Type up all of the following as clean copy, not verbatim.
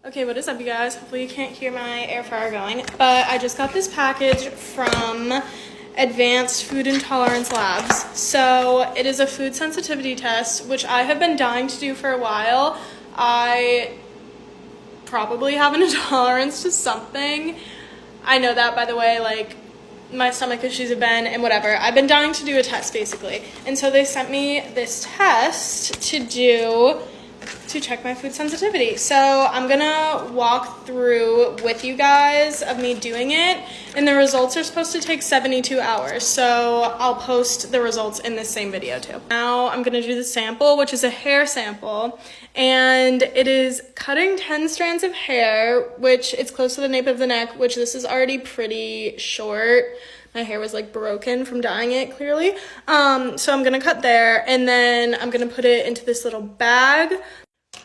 Okay, what is up, you guys? Hopefully you can't hear my air fryer going, but I just got this package from Advanced Food Intolerance Labs. So it is a food sensitivity test, which I have been dying to do for a while. I probably have an intolerance to something. I know that, by the way, like my stomach issues have been and whatever. I've been dying to do a test basically. And so they sent me this test to check my food sensitivity. So I'm gonna walk through with you guys of me doing it, and the results are supposed to take 72 hours. So I'll post the results in this same video too. Now I'm gonna do the sample, which is a hair sample, and it is cutting 10 strands of hair, which it's close to the nape of the neck, which this is already pretty short. My hair was like broken from dyeing it clearly. So I'm gonna cut there, and then I'm gonna put it into this little bag.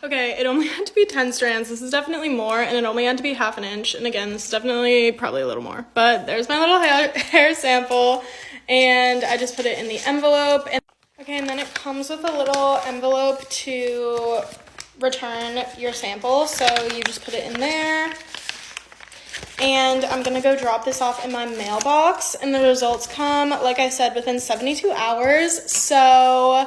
Okay, it only had to be 10 strands. This is definitely more, and it only had to be half an inch. And again, this is definitely probably a little more. But there's my little hair sample, and I just put it in the envelope. Okay, and then it comes with a little envelope to return your sample. So you just put it in there. And I'm gonna go drop this off in my mailbox, and the results come, like I said, within 72 hours. So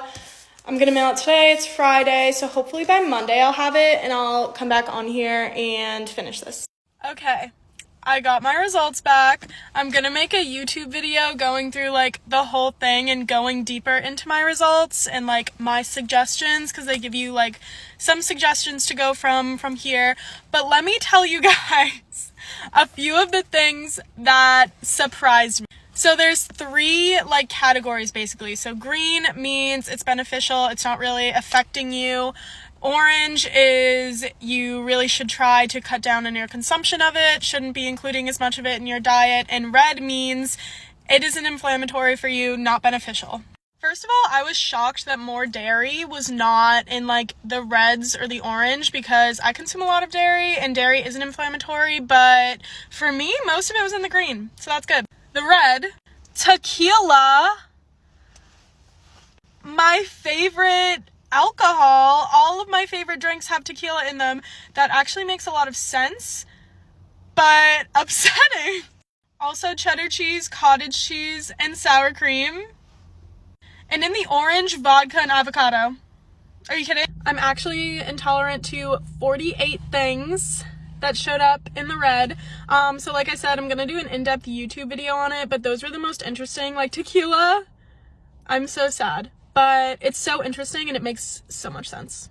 I'm gonna mail it today. It's Friday, so hopefully by Monday I'll have it, and I'll come back on here and finish this. Okay, I got my results back. I'm gonna make a YouTube video going through like the whole thing and going deeper into my results and like my suggestions, because they give you like some suggestions to go from here. But let me tell you guys a few of the things that surprised me. So there's three like categories basically. So green means it's beneficial, it's not really affecting you. Orange is you really should try to cut down on your consumption of it, shouldn't be including as much of it in your diet. And red means it isn't inflammatory for you, not beneficial. First of all, I was shocked that more dairy was not in like the reds or the orange, because I consume a lot of dairy and dairy isn't inflammatory, but for me, most of it was in the green, so that's good. The red, tequila, my favorite alcohol. All of my favorite drinks have tequila in them. That actually makes a lot of sense, but upsetting. Also cheddar cheese, cottage cheese, and sour cream. And in the orange, vodka and avocado. Are you kidding? I'm actually intolerant to 48 things that showed up in the red. So like I said, I'm gonna do an in-depth YouTube video on it, but those were the most interesting. Like tequila, I'm so sad, but it's so interesting and it makes so much sense.